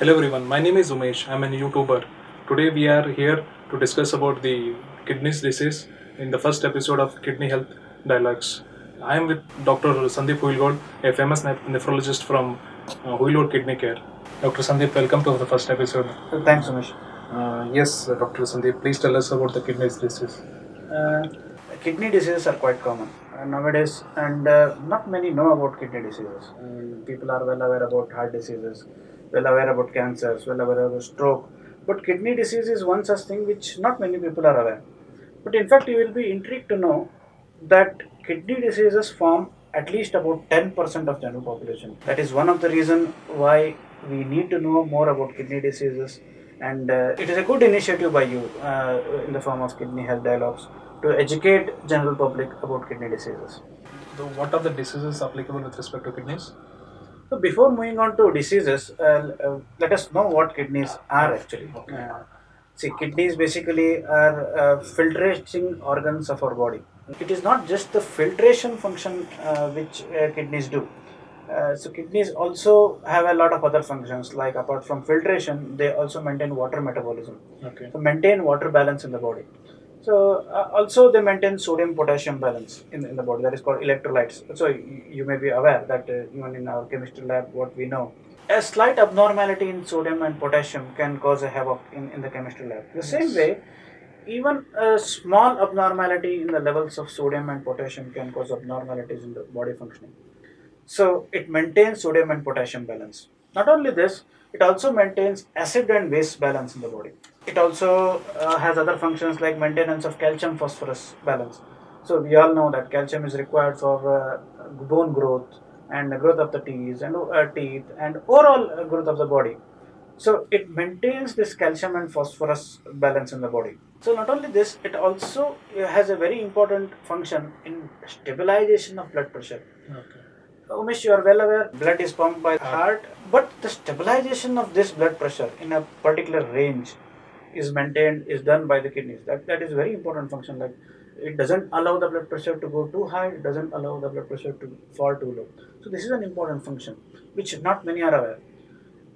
Hello everyone, my name is Umesh. I'm an YouTuber. Today we are here to discuss about the kidneys disease in the first episode of Kidney Health Dialogues. I am with Dr. Sandeep Huilgod, a famous nephrologist from Huilgod Kidney Care. Dr. Sandeep, welcome to the first episode. Thanks, Umesh. Yes, Dr. Sandeep, please tell us about the kidneys disease. Uh, Kidney diseases are quite common nowadays, and not many know about kidney diseases. People are well aware about heart diseases, well aware about cancers, well aware about stroke. But kidney disease is one such thing which not many people are aware. But in fact, you will be intrigued to know that kidney diseases form at least about 10% of general population. That is one of the reason why we need to know more about kidney diseases, and it is a good initiative by you in the form of kidney health dialogues to educate general public about kidney diseases. So what are the diseases applicable with respect to kidneys? So before moving on to diseases, let us know what kidneys are actually. See, kidneys basically are filtration organs of our body. It is not just the filtration function which kidneys do. So kidneys also have a lot of other functions, like apart from filtration, they also maintain water metabolism. Okay. So maintain water balance in the body. So also they maintain sodium potassium balance in the body, that is called electrolytes. So you may be aware that even in our chemistry lab, what we know, a slight abnormality in sodium and potassium can cause a havoc in the chemistry lab. The same way, even a small abnormality in the levels of sodium and potassium can cause abnormalities in the body functioning. So it maintains sodium and potassium balance. Not only this, it also maintains acid and base balance in the body. It also has other functions like maintenance of calcium phosphorus balance. So we all know that calcium is required for bone growth and the growth of the teeth and overall growth of the body. So it maintains this calcium and phosphorus balance in the body. So not only this, it also has a very important function in stabilization of blood pressure. Okay. Umesh, you are well aware blood is pumped by the heart, but the stabilization of this blood pressure in a particular range is maintained, is done by the kidneys. That is very important function. Like it doesn't allow the blood pressure to go too high, it doesn't allow the blood pressure to fall too low. So this is an important function which not many are aware.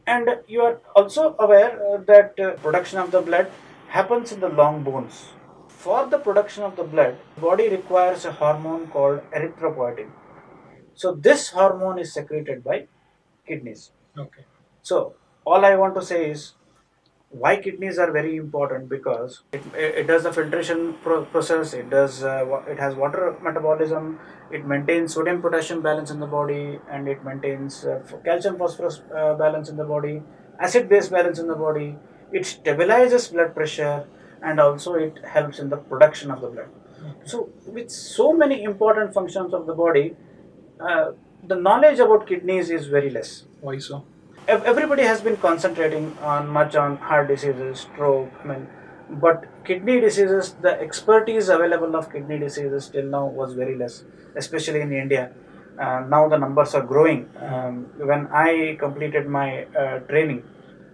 And you are also aware that production of the blood happens in the long bones. For the production of the blood, the body requires a hormone called erythropoietin. So this hormone is secreted by kidneys. Okay. So all I want to say is why kidneys are very important, because it does the filtration process. It has water metabolism. It maintains sodium potassium balance in the body, and it maintains calcium phosphorus balance in the body, acid base balance in the body. It stabilizes blood pressure, and also it helps in the production of the blood. So with so many important functions of the body, uh, the knowledge about kidneys is very less. Why so? Everybody has been concentrating on much on heart diseases, stroke, but kidney diseases, the expertise available of kidney diseases till now was very less, especially in India. Now the numbers are growing. When I completed my training,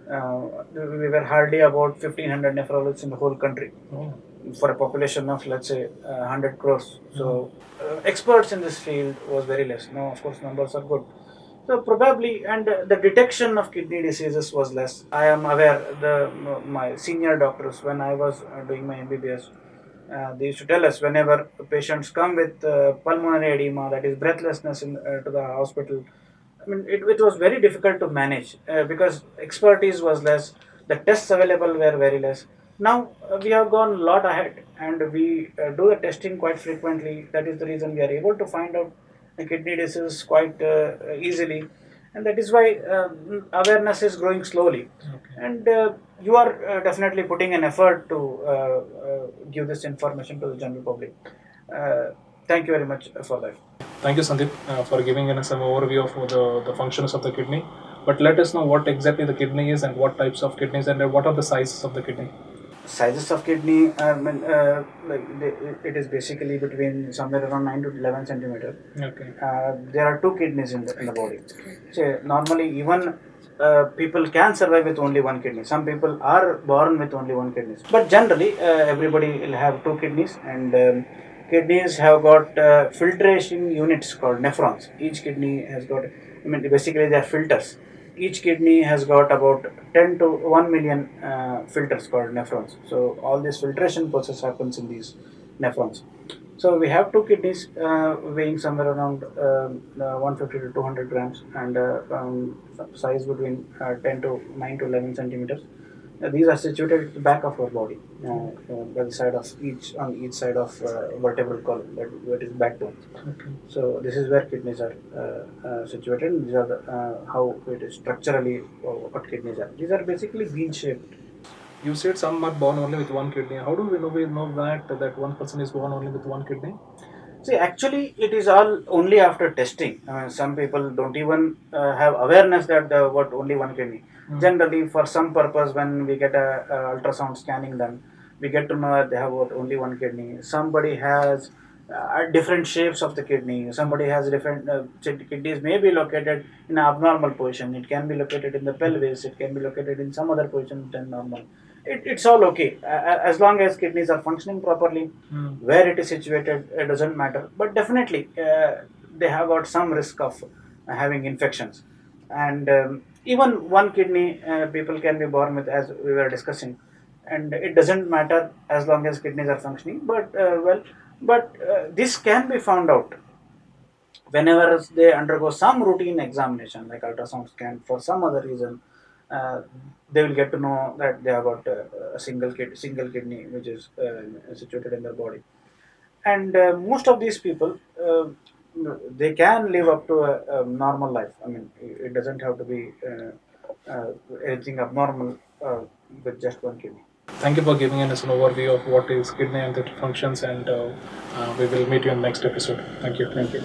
we were hardly about 1500 nephrologists in the whole country. Oh. For a population of, let's say, 100 crores. So experts in this field was very less. Now, of course, numbers are good. So probably, and the detection of kidney diseases was less. I am aware my senior doctors, when I was doing my MBBS, they used to tell us whenever patients come with pulmonary edema, that is breathlessness, to the hospital. It was very difficult to manage because expertise was less. The tests available were very less. Now we have gone a lot ahead, and we do the testing quite frequently. That is the reason we are able to find out the kidney disease quite easily, and that is why awareness is growing slowly. Okay. And you are definitely putting an effort to give this information to the general public. Uh, Thank you very much for that. Thank you, Sandeep, for giving us some overview of the functions of the kidney. But let us know what exactly the kidney is and what types of kidneys and what are the sizes of the kidney. Sizes of kidney, it is basically between somewhere around 9 to 11 centimeter. Okay. There are two kidneys in the body. So normally, even people can survive with only one kidney. Some people are born with only one kidney, but generally everybody will have two kidneys, and kidneys have got filtration units called nephrons. Each kidney has got, basically they are filters. each kidney has got about 10 to 1 million filters called nephrons. So all this filtration process happens in these nephrons. So we have two kidneys weighing somewhere around 150 to 200 grams and size between 10 to 9 to 11 centimeters. These are situated at the back of our body, by the side of each side of vertebral column, that is backbone. Okay. So this is where kidneys are situated. These are how it is structurally what kidneys are. These are basically bean shaped. You said some are born only with one kidney. How do we know that one person is born only with one kidney? See, actually, it is all only after testing. Some people don't even have awareness that what only one kidney. Generally, for some purpose, when we get a ultrasound scanning done, we get to know that they have what only one kidney. Somebody has different shapes of the kidney. Somebody has different kidneys may be located in an abnormal position. It can be located in the pelvis. It can be located in some other position than normal. It's all okay as long as kidneys are functioning properly. Where it is situated, it doesn't matter. But definitely, they have got some risk of having infections. And even one kidney, people can be born with, as we were discussing, and it doesn't matter as long as kidneys are functioning. But this can be found out whenever they undergo some routine examination like ultrasound scan for some other reason. They will get to know that they have got a single kidney which is situated in their body. And most of these people, they can live up to a normal life. I mean, it doesn't have to be anything abnormal with just one kidney. Thank you for giving us an overview of what is kidney and the functions, and we will meet you in the next episode. Thank you. Thank you.